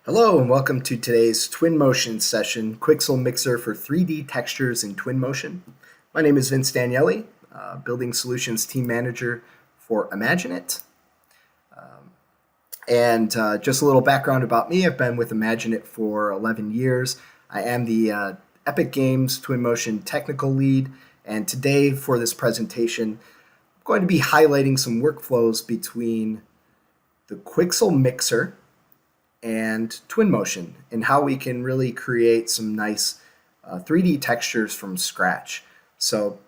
Hello and welcome to today's Twinmotion session, Quixel Mixer for 3D textures in Twinmotion. My name is Vince Danielli, Building Solutions Team Manager for Imagineit. Just a little background about me, I've been with Imagineit for 11 years. I am the Epic Games Twinmotion Technical Lead, and today for this presentation, I'm going to be highlighting some workflows between the Quixel Mixer and Twinmotion and how we can really create some nice 3D textures from scratch. So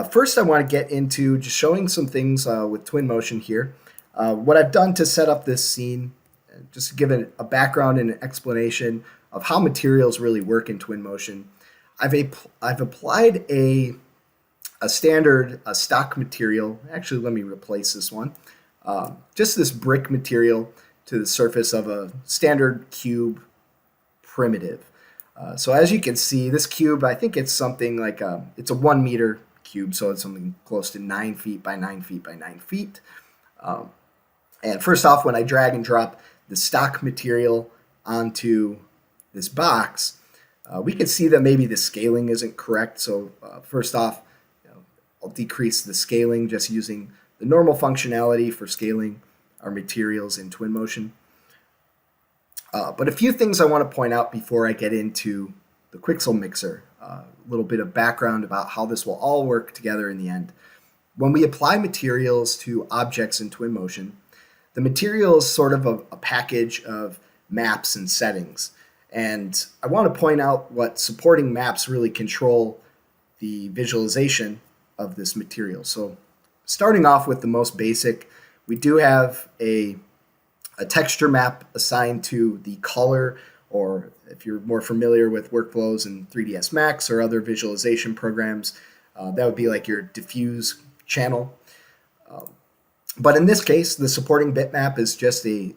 first I want to get into just showing some things with Twinmotion here. What I've done to set up this scene, just to give it a background and an explanation of how materials really work in Twinmotion. I've applied a standard stock material. Actually, let me replace this one. Just this brick material to the surface of a standard cube primitive. So as you can see, this cube, I think it's something like it's a 1 meter cube, so it's something close to 9 feet by 9 feet by 9 feet. And first off, when I drag and drop the stock material onto this box, we can see that maybe the scaling isn't correct. So first off, I'll decrease the scaling just using the normal functionality for scaling our materials in Twinmotion. But a few things I want to point out before I get into the Quixel Mixer. A little bit of background about how this will all work together in the end. When we apply materials to objects in Twinmotion, the material is sort of a package of maps and settings. And I want to point out what supporting maps really control the visualization of this material. So starting off with the most basic, we do have a texture map assigned to the color, or if you're more familiar with workflows in 3ds Max or other visualization programs, that would be like your diffuse channel. But in this case, the supporting bitmap is just a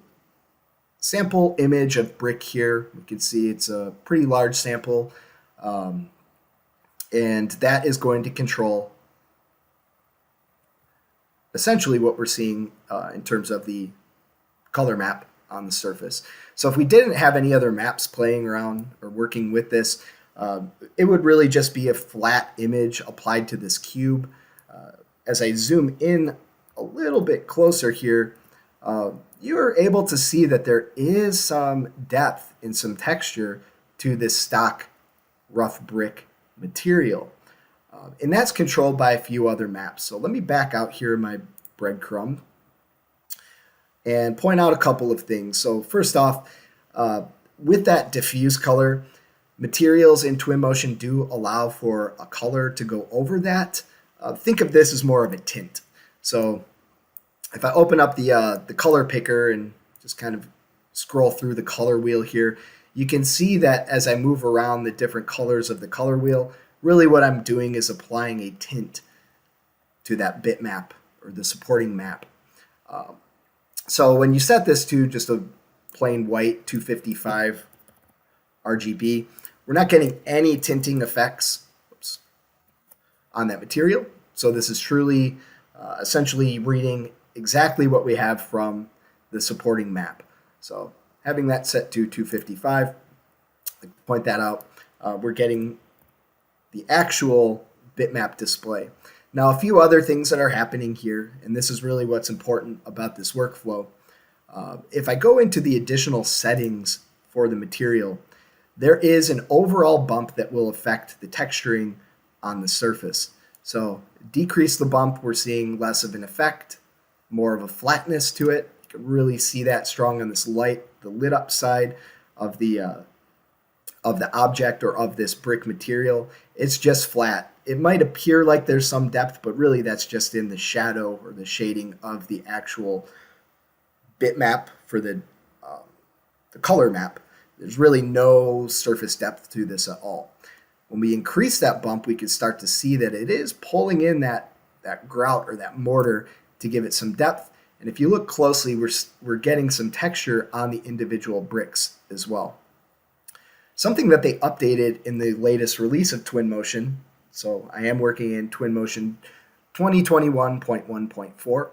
sample image of brick here. You can see it's a pretty large sample, and that is going to control essentially what we're seeing in terms of the color map on the surface. So if we didn't have any other maps playing around or working with this, it would really just be a flat image applied to this cube. As I zoom in a little bit closer here, you're able to see that there is some depth and some texture to this stock rough brick material. And that's controlled by a few other maps. So let me back out here in my breadcrumb and point out a couple of things. So first off, with that diffuse color, materials in Twinmotion do allow for a color to go over that. Think of this as more of a tint. So if I open up the color picker and just kind of scroll through the color wheel here, you can see that as I move around the different colors of the color wheel, really what I'm doing is applying a tint to that bitmap or the supporting map. So when you set this to just a plain white 255 RGB, we're not getting any tinting effects on that material. So this is truly essentially reading exactly what we have from the supporting map. So having that set to 255, point that out, we're getting the actual bitmap display. Now, a few other things that are happening here, and this is really what's important about this workflow. If I go into the additional settings for the material, there is an overall bump that will affect the texturing on the surface. So decrease the bump, we're seeing less of an effect, more of a flatness to it. You can really see that strong on this the lit up side of the object or of this brick material. It's just flat. It might appear like there's some depth, but really that's just in the shadow or the shading of the actual bitmap for the color map. There's really no surface depth to this at all. When we increase that bump, we can start to see that it is pulling in that grout or that mortar to give it some depth. And if you look closely, we're getting some texture on the individual bricks as well. Something that they updated in the latest release of Twinmotion, so I am working in Twinmotion 2021.1.4,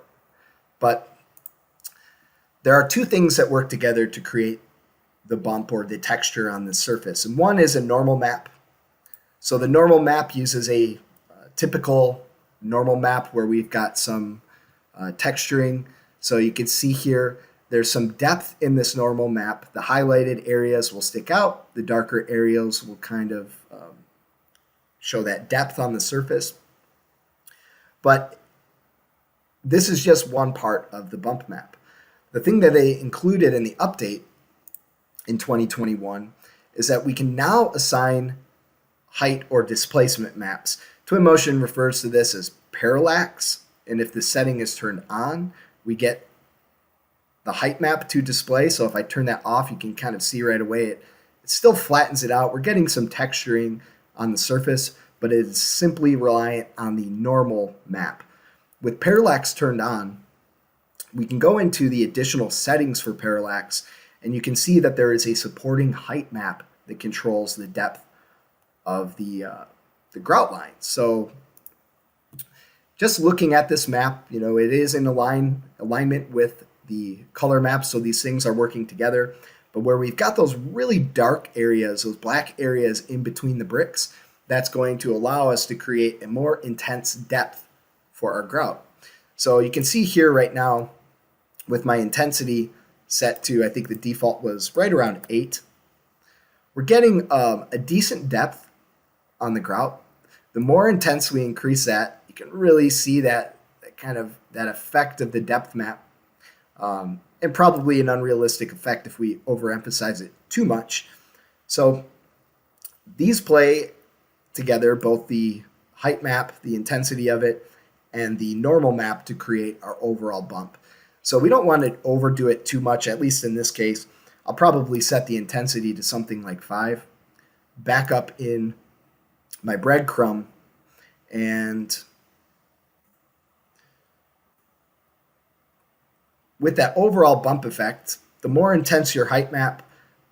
but There are two things that work together to create the bump or the texture on the surface. And one is a normal map. So the normal map uses a typical normal map where we've got some texturing. So you can see here, there's some depth in this normal map. The highlighted areas will stick out. The darker areas will kind of show that depth on the surface. But this is just one part of the bump map. The thing that they included in the update in 2021 is that we can now assign height or displacement maps. Twinmotion refers to this as parallax, and if the setting is turned on, we get the height map to display. So if I turn that off, you can kind of see right away it still flattens it out. We're getting some texturing on the surface, but it is simply reliant on the normal map. With parallax turned on, we can go into the additional settings for parallax, and you can see that there is a supporting height map that controls the depth of the grout line. So just looking at this map, it is in alignment with the color map, so these things are working together. But where we've got those really dark areas, those black areas in between the bricks, that's going to allow us to create a more intense depth for our grout. So you can see here right now with my intensity set to, I think the default was right around 8. We're getting a decent depth on the grout. The more intense we increase that, you can really see that effect of the depth map, and probably an unrealistic effect if we overemphasize it too much. So these play together, both the height map, the intensity of it, and the normal map to create our overall bump. So we don't want to overdo it too much, at least in this case. I'll probably set the intensity to something like 5. Back up in my breadcrumb, and with that overall bump effect, the more intense your height map,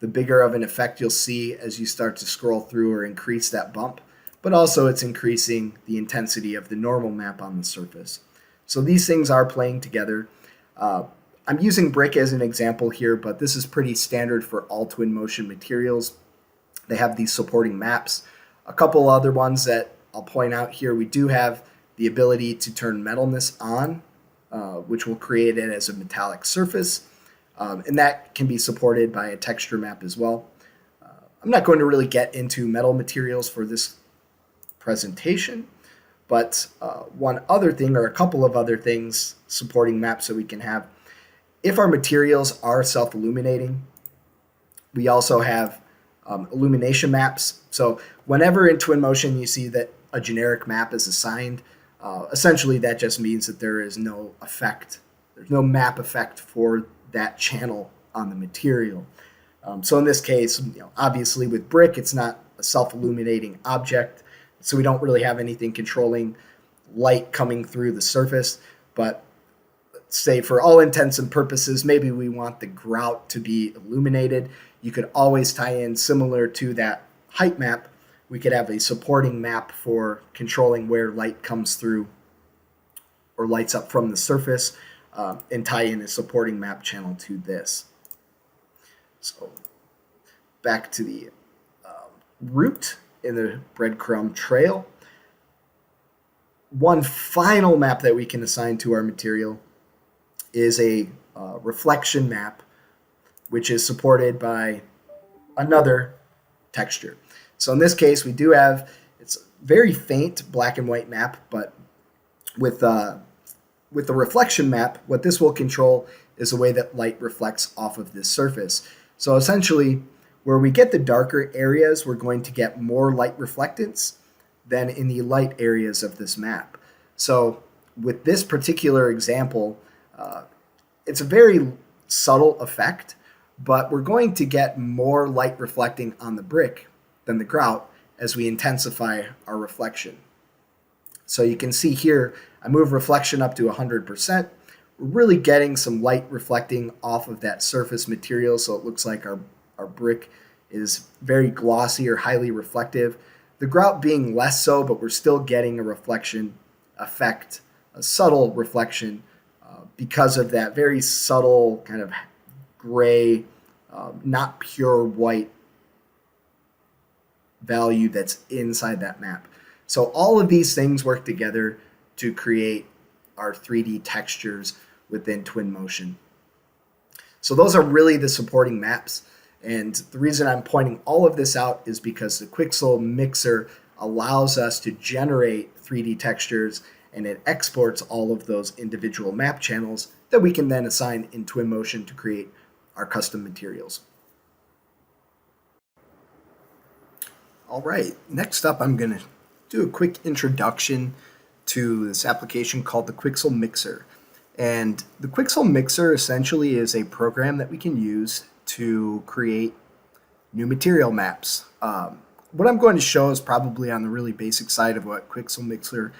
the bigger of an effect you'll see as you start to scroll through or increase that bump. But also it's increasing the intensity of the normal map on the surface. So these things are playing together. I'm using brick as an example here, but this is pretty standard for all Twinmotion materials. They have these supporting maps. A couple other ones that I'll point out here, we do have the ability to turn metalness on, which will create it as a metallic surface. And that can be supported by a texture map as well. I'm not going to really get into metal materials for this presentation, but one other thing, or a couple of other things, supporting maps that we can have. If our materials are self-illuminating, we also have illumination maps. So whenever in Twinmotion you see that a generic map is assigned, essentially that just means that there is no effect. There's no map effect for that channel on the material. So in this case, obviously with brick, it's not a self-illuminating object, so we don't really have anything controlling light coming through the surface. But say for all intents and purposes, maybe we want the grout to be illuminated. You could always tie in, similar to that height map, we could have a supporting map for controlling where light comes through or lights up from the surface, and tie in a supporting map channel to this. So back to the route in the breadcrumb trail. One final map that we can assign to our material is a reflection map, which is supported by another texture. So in this case, we do have, it's a very faint black and white map, but with the reflection map, what this will control is the way that light reflects off of this surface. So essentially, where we get the darker areas, we're going to get more light reflectance than in the light areas of this map. So with this particular example, it's a very subtle effect, but we're going to get more light reflecting on the brick than the grout as we intensify our reflection. So you can see here, I move reflection up to 100%. We're really getting some light reflecting off of that surface material, so it looks like our brick is very glossy or highly reflective. The grout being less so, but we're still getting a reflection effect, a subtle reflection, because of that very subtle kind of gray, not pure white value that's inside that map. So all of these things work together to create our 3D textures within Twinmotion. So those are really the supporting maps. And the reason I'm pointing all of this out is because the Quixel Mixer allows us to generate 3D textures, and it exports all of those individual map channels that we can then assign in Twinmotion to create our custom materials. All right, next up I'm going to do a quick introduction to this application called the Quixel Mixer. And the Quixel Mixer essentially is a program that we can use to create new material maps. What I'm going to show is probably on the really basic side of what Quixel Mixer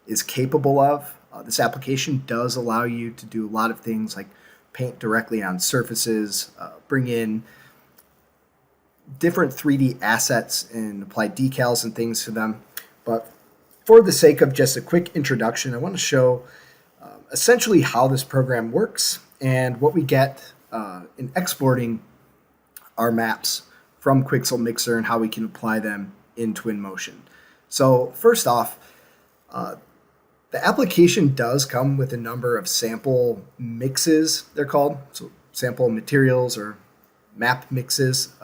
is capable of. This application does allow you to do a lot of things like paint directly on surfaces, bring in different 3D assets and apply decals and things to them. But for the sake of just a quick introduction, I want to show essentially how this program works and what we get in exporting our maps from Quixel Mixer and how we can apply them in Twinmotion. So first off, the application does come with a number of sample mixes, they're called, so sample materials or map mixes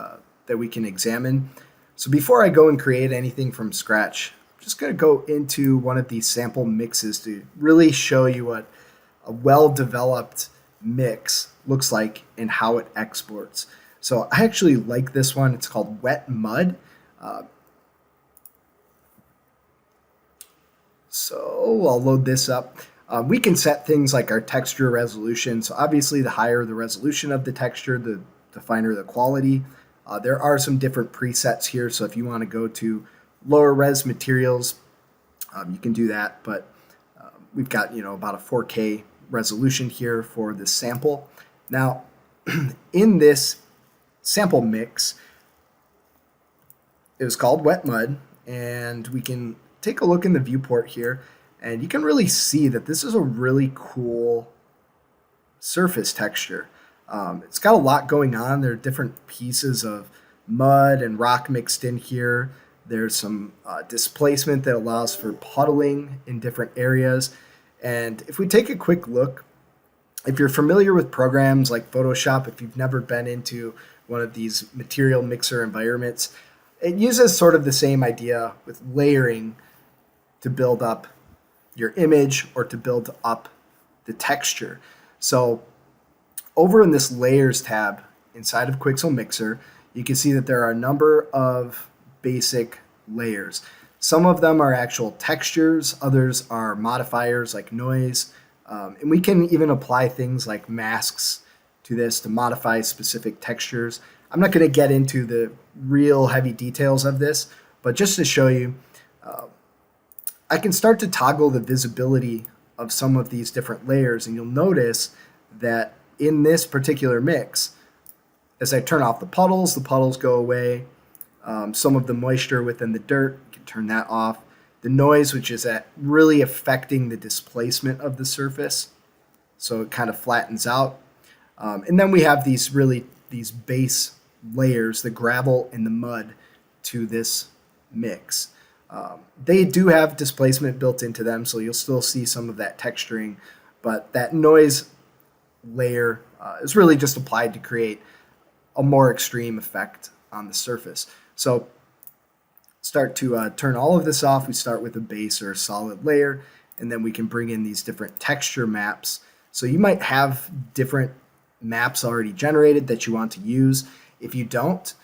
that we can examine. So before I go and create anything from scratch, I'm just going to go into one of these sample mixes to really show you what a well-developed mix looks like and how it exports. So I actually like this one. It's called Wet Mud. So I'll load this up. We can set things like our texture resolution. So obviously the higher the resolution of the texture, the finer the quality. There are some different presets here. So if you want to go to lower res materials, you can do that. But we've got about a 4K resolution here for this sample. Now in this sample mix, it was called Wet Mud, and we can take a look in the viewport here, and you can really see that this is a really cool surface texture. It's got a lot going on. There are different pieces of mud and rock mixed in here. There's some displacement that allows for puddling in different areas. And if we take a quick look, if you're familiar with programs like Photoshop, if you've never been into one of these material mixer environments, it uses sort of the same idea with layering to build up your image or to build up the texture. So over in this Layers tab inside of Quixel Mixer, you can see that there are a number of basic layers. Some of them are actual textures, others are modifiers like noise, and we can even apply things like masks to this to modify specific textures. I'm not going to get into the real heavy details of this, but just to show you, I can start to toggle the visibility of some of these different layers, and you'll notice that in this particular mix, as I turn off the puddles go away. Some of the moisture within the dirt, you can turn that off. The noise, which is really affecting the displacement of the surface, so it kind of flattens out. And then we have these base layers, the gravel and the mud, to this mix. They do have displacement built into them, so you'll still see some of that texturing, but that noise layer is really just applied to create a more extreme effect on the surface. So start to turn all of this off. We start with a base or a solid layer, and then we can bring in these different texture maps. So you might have different maps already generated that you want to use. If you don't,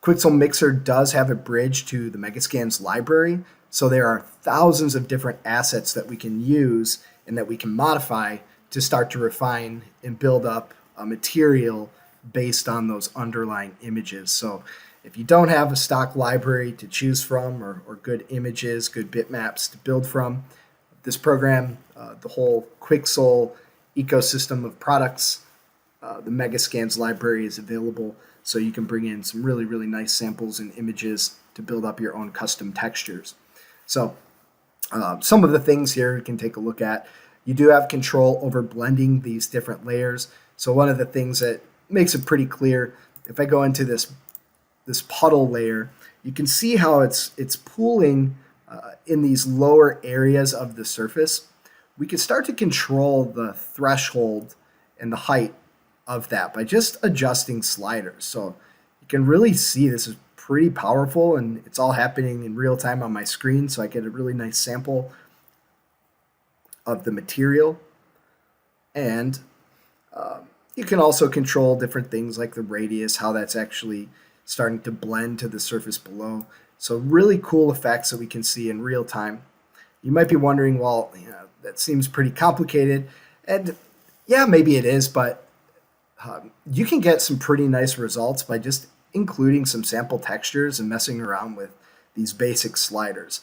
Quixel Mixer does have a bridge to the Megascans library, so there are thousands of different assets that we can use and that we can modify to start to refine and build up a material based on those underlying images. So if you don't have a stock library to choose from or good images, good bitmaps to build from, this program, the whole Quixel ecosystem of products, the Megascans library is available, so you can bring in some really, really nice samples and images to build up your own custom textures. So some of the things here you can take a look at. You do have control over blending these different layers. So one of the things that makes it pretty clear, if I go into this puddle layer, you can see how it's pooling in these lower areas of the surface. We can start to control the threshold and the height of that by just adjusting sliders. So you can really see this is pretty powerful, and it's all happening in real time on my screen, so I get a really nice sample of the material. And you can also control different things like the radius, how that's actually starting to blend to the surface below. So really cool effects that we can see in real time. You might be wondering, well, that seems pretty complicated. And yeah, maybe it is, but you can get some pretty nice results by just including some sample textures and messing around with these basic sliders.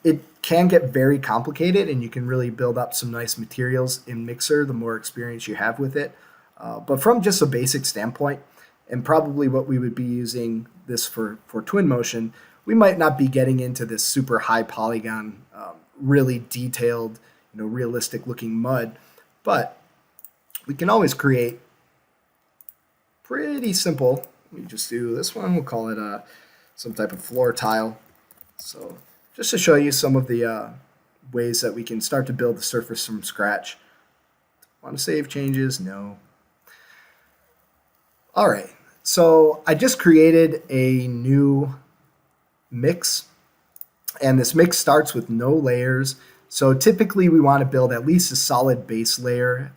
It can get very complicated, and you can really build up some nice materials in Mixer the more experience you have with it. But from just a basic standpoint, and probably what we would be using this for Twinmotion, we might not be getting into this super high polygon, really detailed, realistic looking mud, but we can always create pretty simple. We just do this one. We'll call it some type of floor tile. So just to show you some of the ways that we can start to build the surface from scratch. Want to save changes? No. All right. So I just created a new mix, and this mix starts with no layers. So typically we want to build at least a solid base layer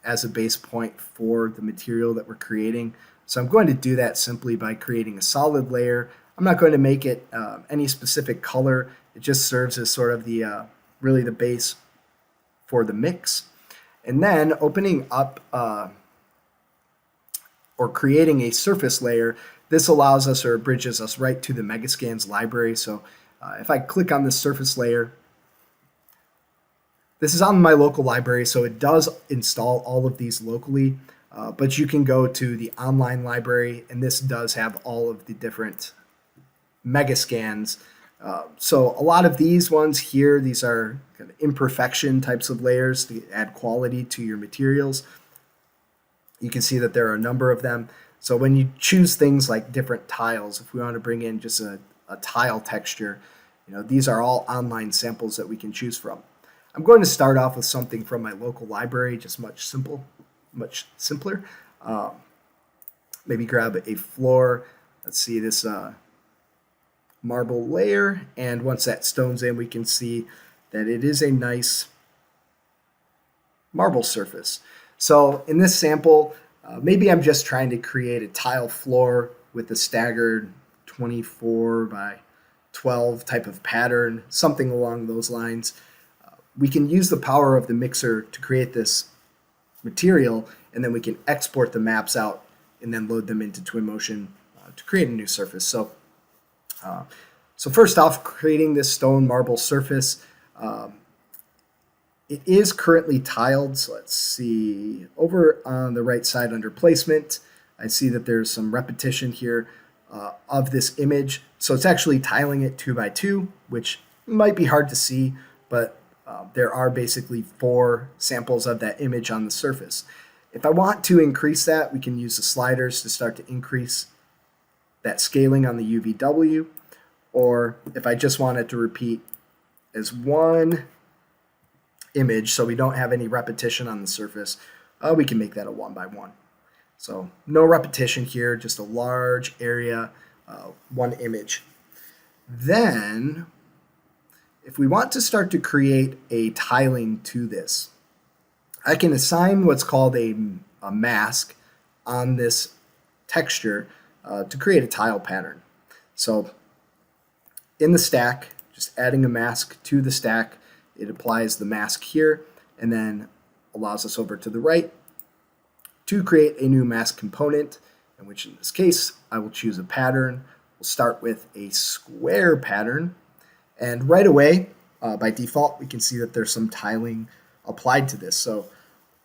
as a base point for the material that we're creating. So I'm going to do that simply by creating a solid layer. I'm not going to make it any specific color. It just serves as sort of the really the base for the mix. And then opening up or creating a surface layer, this allows us or bridges us right to the Megascans library. So if I click on this surface layer, this is on my local library, so it does install all of these locally, but you can go to the online library, and this does have all of the different Megascans. So a lot of these ones here, these are kind of imperfection types of layers to add quality to your materials. You can see that there are a number of them. So when you choose things like different tiles, if we want to bring in just a tile texture, these are all online samples that we can choose from. I'm going to start off with something from my local library, just much simpler. Maybe grab a floor. Let's see this marble layer, and once that stone's in, we can see that it is a nice marble surface. So in this sample, maybe I'm just trying to create a tile floor with a staggered 24 by 12 type of pattern, something along those lines. We can use the power of the mixer to create this material, and then we can export the maps out and then load them into Twinmotion to create a new surface. So first off, creating this stone marble surface, it is currently tiled. So let's see, over on the right side under placement, I see that there's some repetition here of this image. So it's actually tiling it 2 by 2, which might be hard to see, but there are basically 4 samples of that image on the surface. If I want to increase that, we can use the sliders to start to increase that scaling on the UVW. Or if I just want it to repeat as one image so we don't have any repetition on the surface, we can make that a 1 by 1. So no repetition here, just a large area, one image. Then if we want to start to create a tiling to this, I can assign what's called a mask on this texture to create a tile pattern. So in the stack, just adding a mask to the stack, it applies the mask here and then allows us over to the right to create a new mask component, in which in this case, I will choose a pattern. We'll start with a square pattern. And right away, by default, we can see that there's some tiling applied to this. So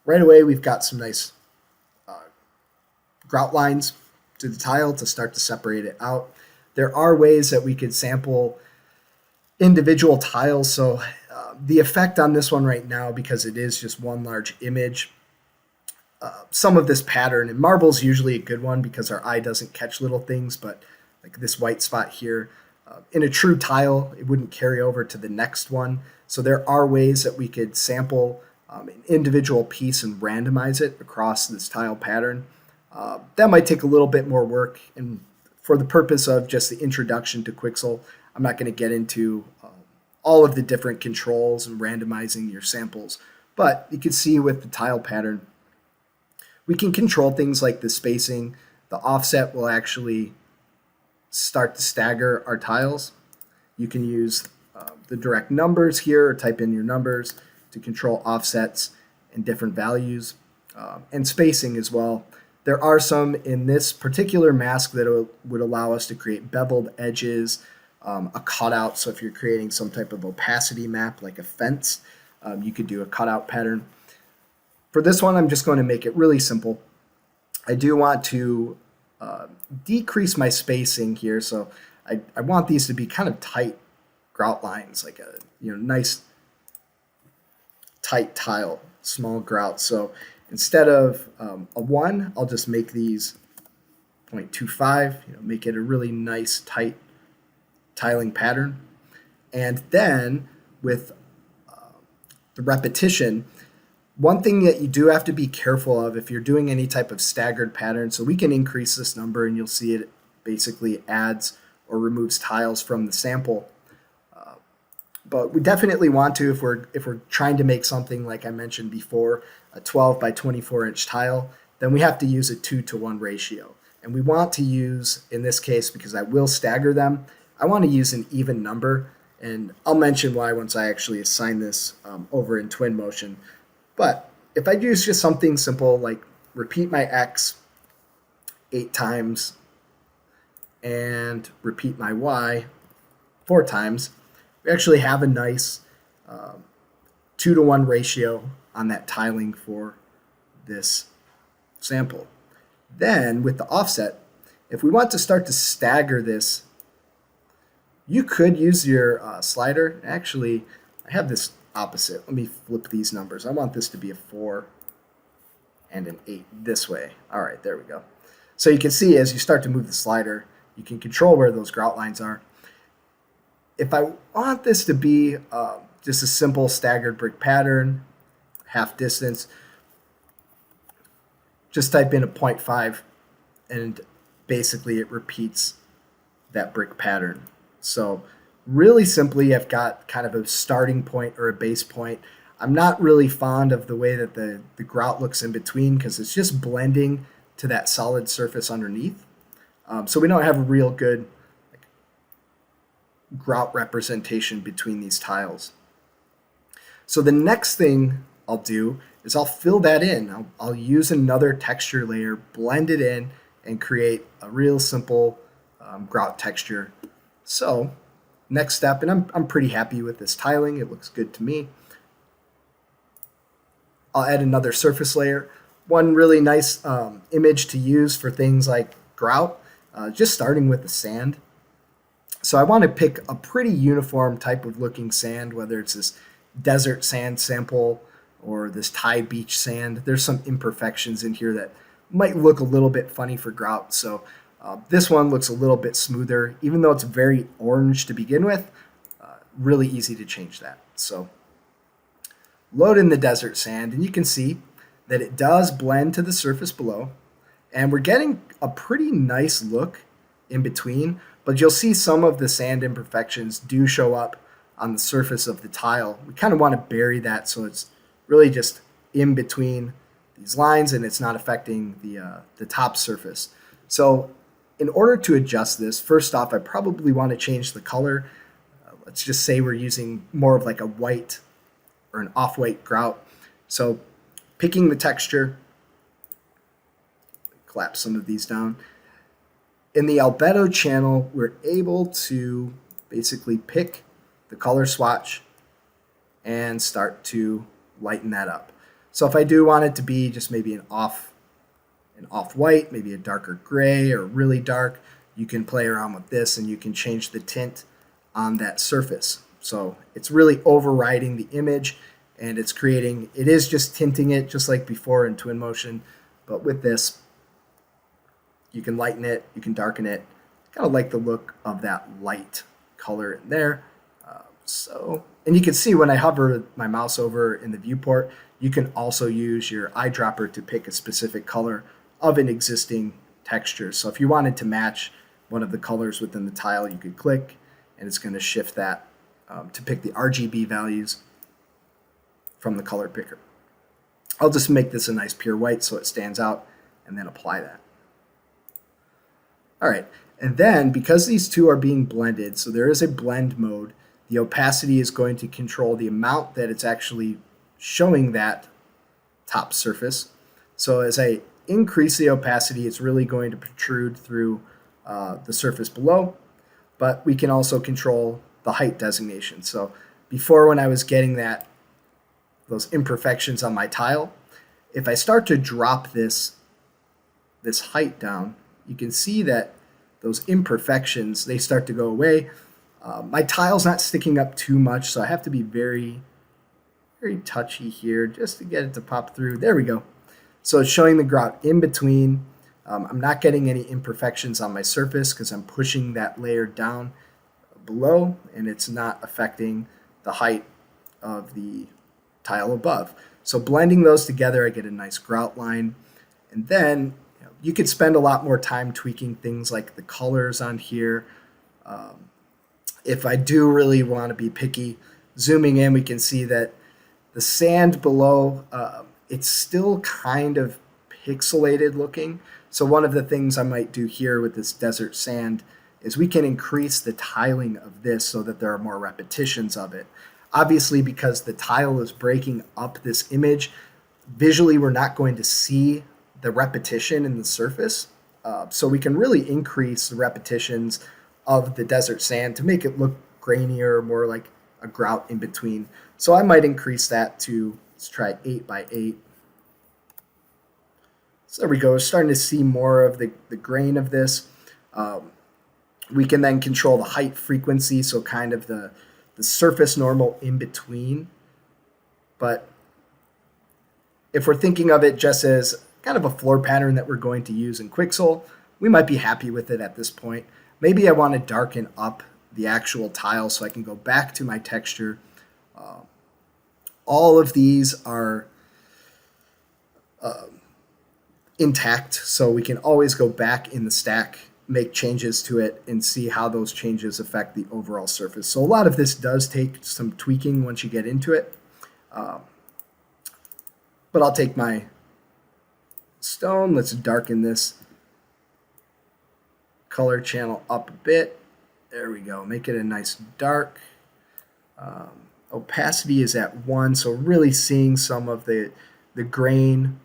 right away, we've got some nice grout lines to the tile to start to separate it out. There are ways that we could sample individual tiles. So the effect on this one right now, because it is just one large image, some of this pattern. And marble's usually a good one because our eye doesn't catch little things, but like this white spot here, in a true tile, it wouldn't carry over to the next one. So there are ways that we could sample an individual piece and randomize it across this tile pattern. That might take a little bit more work, and for the purpose of just the introduction to Quixel, I'm not going to get into all of the different controls and randomizing your samples. But you can see with the tile pattern, we can control things like the spacing. The offset will actually start to stagger our tiles. You can use the direct numbers here, or type in your numbers to control offsets and different values, and spacing as well. There are some in this particular mask that would allow us to create beveled edges, a cutout. So if you're creating some type of opacity map like a fence, you could do a cutout pattern. For this one, I'm just going to make it really simple. I do want to decrease my spacing here, so I want these to be kind of tight grout lines, like a nice tight tile, small grout. So instead of a 1, I'll just make these 0.25, make it a really nice tight tiling pattern. And then with the repetition, one thing that you do have to be careful of if you're doing any type of staggered pattern, so we can increase this number and you'll see it basically adds or removes tiles from the sample. But we definitely want to, if we're trying to make something like I mentioned before, a 12 by 24 inch tile, then we have to use a 2-to-1 ratio. And we want to use, in this case, because I will stagger them, I want to use an even number. And I'll mention why once I actually assign this over in Twinmotion. But if I use just something simple like repeat my X 8 times and repeat my Y 4 times, we actually have a nice 2-to-1 ratio on that tiling for this sample. Then with the offset, if we want to start to stagger this, you could use your slider. Actually, I have this opposite. Let me flip these numbers. I want this to be a 4 and an 8 this way. All right, there we go. So you can see as you start to move the slider, you can control where those grout lines are. If I want this to be just a simple staggered brick pattern, half distance, just type in a 0.5 and basically it repeats that brick pattern. So really simply, I've got kind of a starting point or a base point. I'm not really fond of the way that the grout looks in between because it's just blending to that solid surface underneath. So we don't have a real good grout representation between these tiles. So the next thing I'll do is I'll fill that in. I'll use another texture layer, blend it in, and create a real simple grout texture. So next step, and I'm pretty happy with this tiling. It looks good to me. I'll add another surface layer. One really nice image to use for things like grout, just starting with the sand. So I want to pick a pretty uniform type of looking sand, whether it's this desert sand sample or this Thai beach sand. There's some imperfections in here that might look a little bit funny for grout. So this one looks a little bit smoother, even though it's very orange to begin with. Really easy to change that. So load in the desert sand, and you can see that it does blend to the surface below. And we're getting a pretty nice look in between, but you'll see some of the sand imperfections do show up on the surface of the tile. We kind of want to bury that so it's really just in between these lines and it's not affecting the top surface. So in order to adjust this, first off, I probably want to change the color. Let's just say we're using more of like a white or an off-white grout. So picking the texture, collapse some of these down. In the albedo channel, we're able to basically pick the color swatch and start to lighten that up. So if I do want it to be just maybe an off-white, maybe a darker gray or really dark, you can play around with this and you can change the tint on that surface. So it's really overriding the image and it's creating, it is just tinting it just like before in Twinmotion, but with this, you can lighten it, you can darken it. Kind of like the look of that light color in there. And you can see when I hover my mouse over in the viewport, you can also use your eyedropper to pick a specific color of an existing texture. So if you wanted to match one of the colors within the tile, you could click, and it's going to shift that to pick the RGB values from the color picker. I'll just make this a nice pure white so it stands out, and then apply that. All right, and then because these two are being blended, so there is a blend mode, the opacity is going to control the amount that it's actually showing that top surface. So as I increase the opacity, it's really going to protrude through the surface below, but we can also control the height designation. So before, when I was getting those imperfections on my tile, if I start to drop this height down, you can see that those imperfections, they start to go away. My tile's not sticking up too much, so I have to be very, very touchy here just to get it to pop through. There we go. So it's showing the grout in between. I'm not getting any imperfections on my surface because I'm pushing that layer down below, and it's not affecting the height of the tile above. So blending those together, I get a nice grout line. And then you could spend a lot more time tweaking things like the colors on here. If I do really want to be picky, zooming in, we can see that the sand below, it's still kind of pixelated looking. So one of the things I might do here with this desert sand is we can increase the tiling of this so that there are more repetitions of it. Obviously, because the tile is breaking up this image, visually we're not going to see the repetition in the surface. So we can really increase the repetitions of the desert sand to make it look grainier, more like a grout in between. So I might increase that to, let's try 8 by 8. So there we go. We're starting to see more of the grain of this. We can then control the height frequency, so kind of the surface normal in between. But if we're thinking of it just as kind of a floor pattern that we're going to use in Quixel, we might be happy with it at this point. Maybe I want to darken up the actual tile so I can go back to my texture. All of these are intact, so we can always go back in the stack, make changes to it, and see how those changes affect the overall surface. So a lot of this does take some tweaking once you get into it. But I'll take my stone. Let's darken this color channel up a bit. There we go. Make it a nice dark. Opacity is at 1, so really seeing some of the grain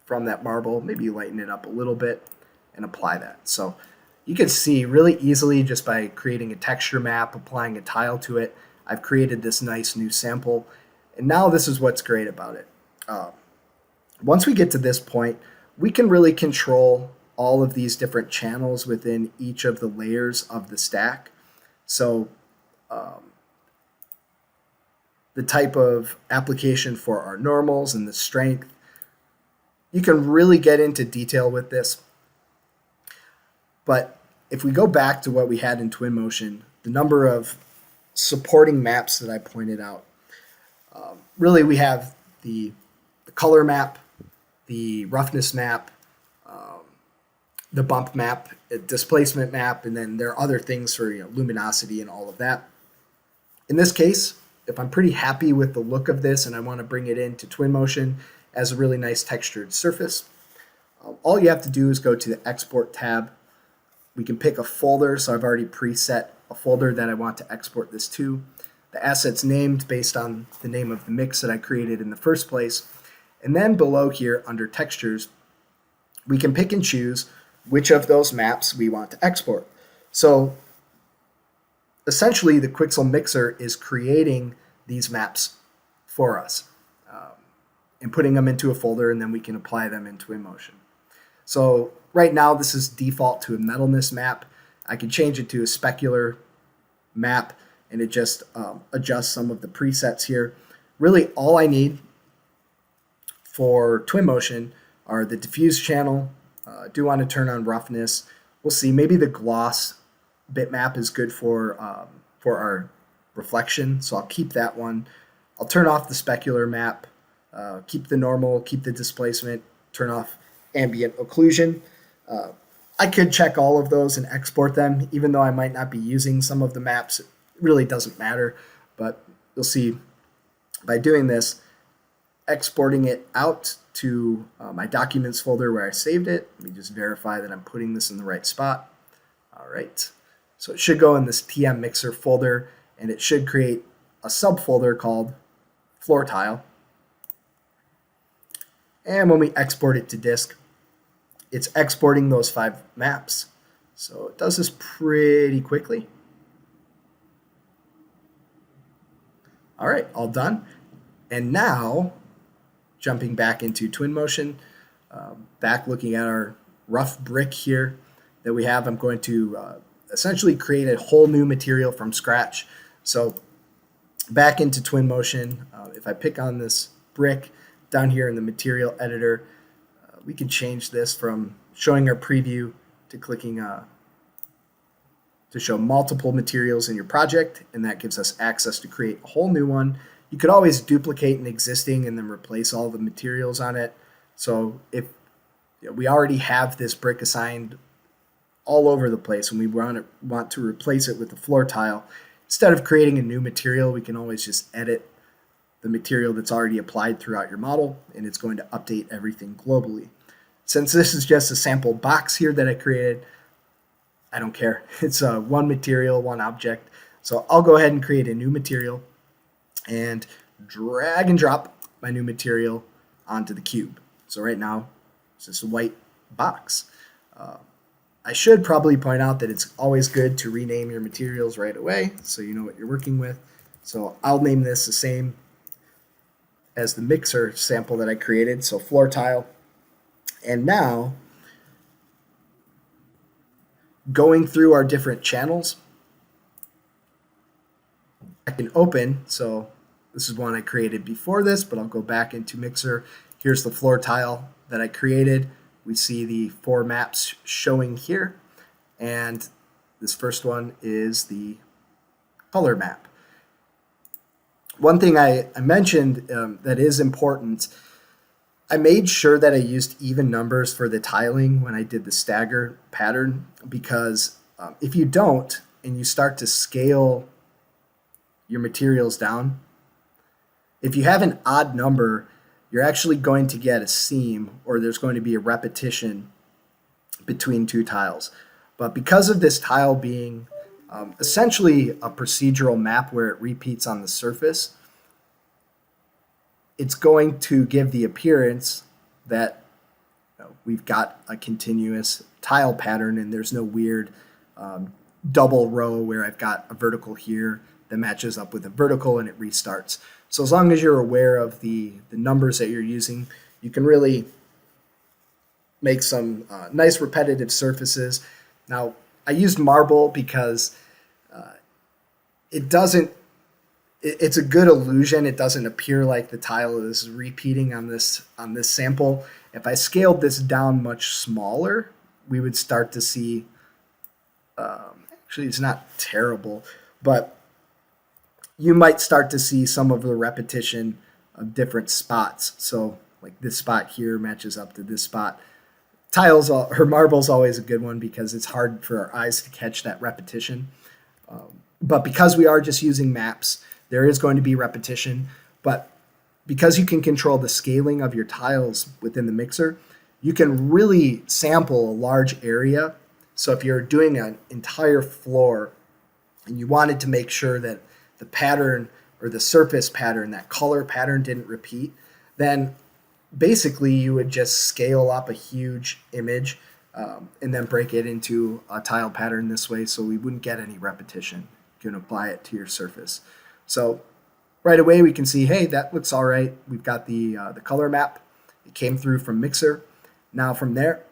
from that marble. Maybe lighten it up a little bit and apply that. So you can see really easily just by creating a texture map, applying a tile to it, I've created this nice new sample. And now this is what's great about it. Once we get to this point, we can really control all of these different channels within each of the layers of the stack. So the type of application for our normals and the strength, you can really get into detail with this. But if we go back to what we had in Twinmotion, the number of supporting maps that I pointed out, really we have the color map, the roughness map, the bump map, displacement map, and then there are other things for luminosity and all of that. In this case, if I'm pretty happy with the look of this and I want to bring it into Twinmotion as a really nice textured surface, all you have to do is go to the Export tab. We can pick a folder, so I've already preset a folder that I want to export this to. The asset's named based on the name of the mix that I created in the first place. And then below here under Textures, we can pick and choose which of those maps we want to export. So essentially the Quixel Mixer is creating these maps for us and putting them into a folder, and then we can apply them in Twinmotion. So right now this is default to a metalness map. I can change it to a specular map, and it just adjusts some of the presets here. really all I need for Twinmotion are the diffuse channel. I do want to turn on roughness. We'll see. Maybe the gloss bitmap is good for our reflection, so I'll keep that one. I'll turn off the specular map, keep the normal, keep the displacement, turn off ambient occlusion. I could check all of those and export them, even though I might not be using some of the maps. It really doesn't matter, but you'll see by doing this, exporting it out to my documents folder where I saved it. Let me just verify that I'm putting this in the right spot. All right, so it should go in this TM Mixer folder, and it should create a subfolder called floor tile. And when we export it to disk, it's exporting those 5 maps. So it does this pretty quickly. All right, all done. And now, jumping back into Twinmotion, back looking at our rough brick here that we have, I'm going to essentially create a whole new material from scratch. So back into Twinmotion, if I pick on this brick down here in the material editor, we can change this from showing our preview to clicking to show multiple materials in your project, and that gives us access to create a whole new one. You could always duplicate an existing and then replace all the materials on it. So if we already have this brick assigned all over the place and we want to replace it with the floor tile, instead of creating a new material, we can always just edit the material that's already applied throughout your model, and it's going to update everything globally. Since this is just a sample box here that I created, I don't care. It's one material, one object. So I'll go ahead and create a new material and drag and drop my new material onto the cube. So right now, it's just a white box. I should probably point out that it's always good to rename your materials right away so you know what you're working with. So I'll name this the same as the mixer sample that I created, so floor tile. And now, going through our different channels, I can open, so this is one I created before this, but I'll go back into Mixer. Here's the floor tile that I created. We see the 4 maps showing here, and this first one is the color map. One thing I mentioned that is important, I made sure that I used even numbers for the tiling when I did the stagger pattern, because if you don't and you start to scale your materials down, if you have an odd number, you're actually going to get a seam, or there's going to be a repetition between 2 tiles. But because of this tile being essentially a procedural map where it repeats on the surface, it's going to give the appearance that we've got a continuous tile pattern and there's no weird double row where I've got a vertical here that matches up with a vertical and it restarts. So as long as you're aware of the numbers that you're using, you can really make some nice repetitive surfaces. Now, I used marble because it's a good illusion. It doesn't appear like the tile is repeating on this sample. If I scaled this down much smaller, we would start to see, actually it's not terrible, but you might start to see some of the repetition of different spots. So like this spot here matches up to this spot. Marble's always a good one because it's hard for our eyes to catch that repetition. But because we are just using maps, there is going to be repetition. But because you can control the scaling of your tiles within the mixer, you can really sample a large area. So if you're doing an entire floor and you wanted to make sure that the pattern or the surface pattern, that color pattern didn't repeat, then basically you would just scale up a huge image and then break it into a tile pattern this way so we wouldn't get any repetition. You can apply it to your surface. So right away we can see, hey, that looks all right. We've got the color map. It came through from Mixer. Now from there,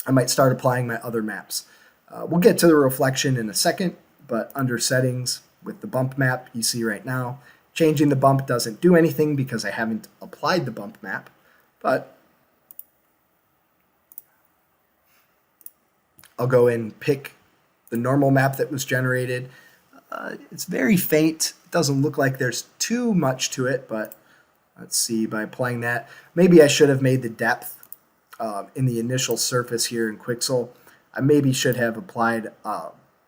I might start applying my other maps. We'll get to the reflection in a second, but under settings with the bump map you see right now, Changing the bump doesn't do anything because I haven't applied the bump map, but I'll go and pick the normal map that was generated. It's very faint. It doesn't look like there's too much to it, but let's see, by applying that, maybe I should have made the depth in the initial surface here in Quixel. I maybe should have applied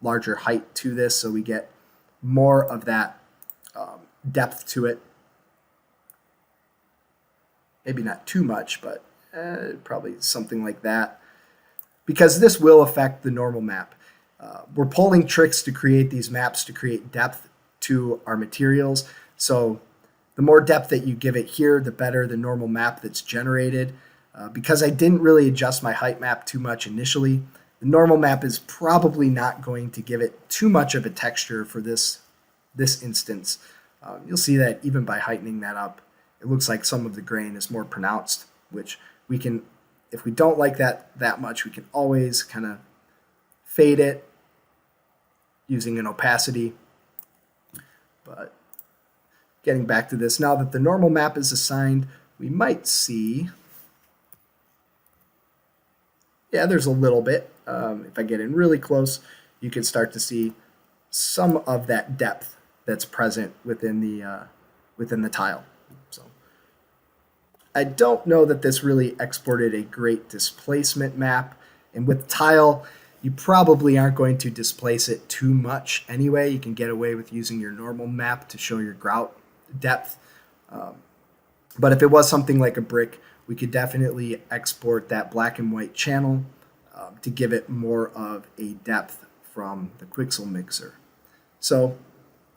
larger height to this so we get more of that depth to it. Maybe not too much, but probably something like that, because this will affect the normal map. We're pulling tricks to create these maps to create depth to our materials. So the more depth that you give it here, the better the normal map that's generated. Because I didn't really adjust my height map too much initially, the normal map is probably not going to give it too much of a texture for this instance. You'll see that even by heightening that up, it looks like some of the grain is more pronounced, which we can, if we don't like that much, we can always kind of fade it using an opacity. But getting back to this, now that the normal map is assigned, we might see, yeah, there's a little bit. If I get in really close, you can start to see some of that depth that's present within the tile. So I don't know that this really exported a great displacement map, and with tile, you probably aren't going to displace it too much anyway. You can get away with using your normal map to show your grout depth. But if it was something like a brick, we could definitely export that black and white channel to give it more of a depth from the Quixel mixer. So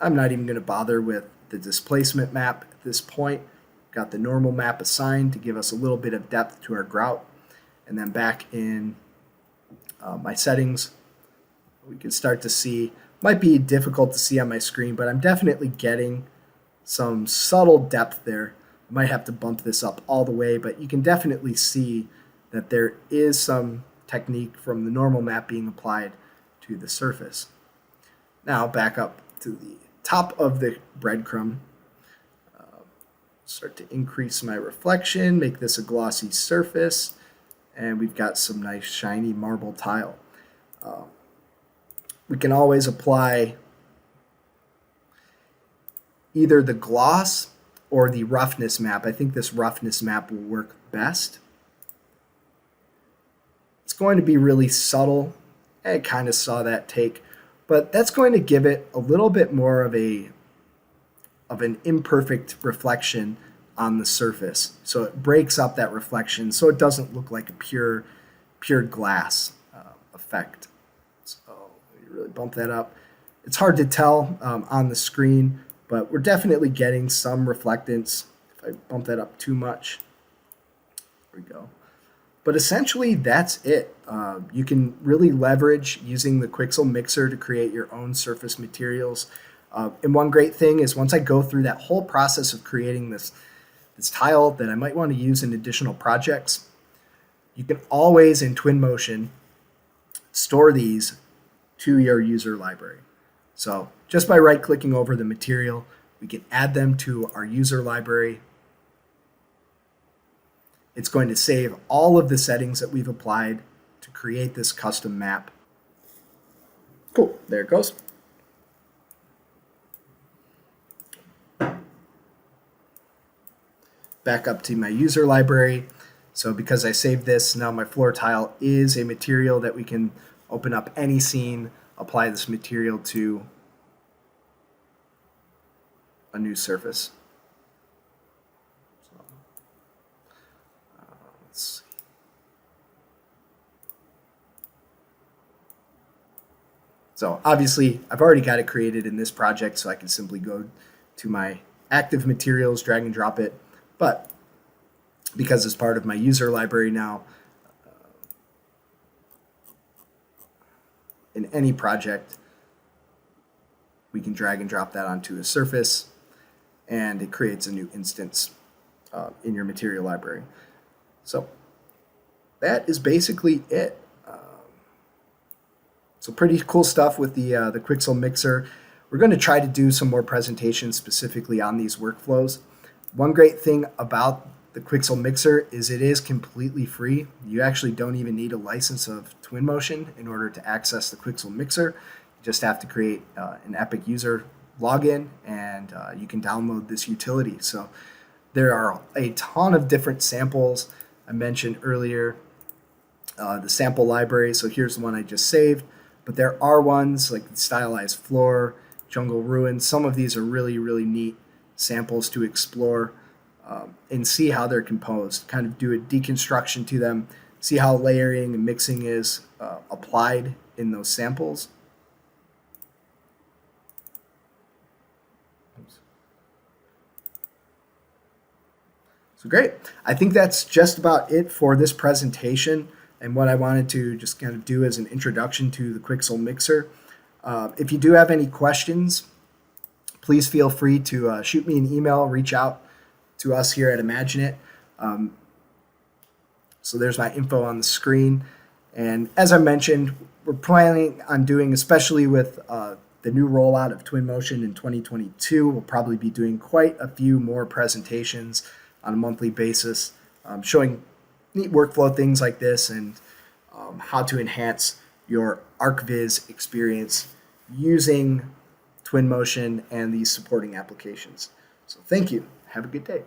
I'm not even going to bother with the displacement map at this point. Got the normal map assigned to give us a little bit of depth to our grout. And then back in my settings, we can start to see, might be difficult to see on my screen, but I'm definitely getting some subtle depth there. I might have to bump this up all the way, but you can definitely see that there is some technique from the normal map being applied to the surface. Now back up to the top of the breadcrumb. Start to increase my reflection, make this a glossy surface, and we've got some nice shiny marble tile. We can always apply either the gloss or the roughness map. I think this roughness map will work best. It's going to be really subtle. I kind of saw that take, but that's going to give it a little bit more of an imperfect reflection on the surface. So it breaks up that reflection so it doesn't look like a pure glass effect. So you really bump that up. It's hard to tell on the screen, but we're definitely getting some reflectance. If I bump that up too much, there we go. But essentially that's it. You can really leverage using the Quixel mixer to create your own surface materials. And one great thing is once I go through that whole process of creating this tile that I might want to use in additional projects, you can always in Twinmotion store these to your user library. So just by right-clicking over the material, we can add them to our user library. It's going to save all of the settings that we've applied to create this custom map. Cool, there it goes. Back up to my user library. So because I saved this, now my floor tile is a material that we can open up any scene, apply this material to a new surface. So, let's see. So obviously I've already got it created in this project, so I can simply go to my active materials, drag and drop it. But because it's part of my user library now, in any project, we can drag and drop that onto a surface, and it creates a new instance in your material library. So that is basically it. So pretty cool stuff with the Quixel mixer. we're going to try to do some more presentations specifically on these workflows. One great thing about the Quixel Mixer is it is completely free. You actually don't even need a license of Twinmotion in order to access the Quixel Mixer. You just have to create an Epic user login, and you can download this utility. So there are a ton of different samples. I mentioned earlier the sample library. So here's the one I just saved. But there are ones like Stylized Floor, Jungle Ruins. Some of these are really, really neat samples to explore and see how they're composed. Kind of do a deconstruction to them, see how layering and mixing is applied in those samples. So great. I think that's just about it for this presentation and what I wanted to just kind of do as an introduction to the Quixel Mixer. If you do have any questions, please feel free to shoot me an email, reach out to us here at Imagine It. So there's my info on the screen. And as I mentioned, we're planning on doing, especially with the new rollout of Twinmotion in 2022, we'll probably be doing quite a few more presentations on a monthly basis, showing neat workflow things like this and how to enhance your ArcViz experience using Twinmotion and these supporting applications. So thank you. Have a good day.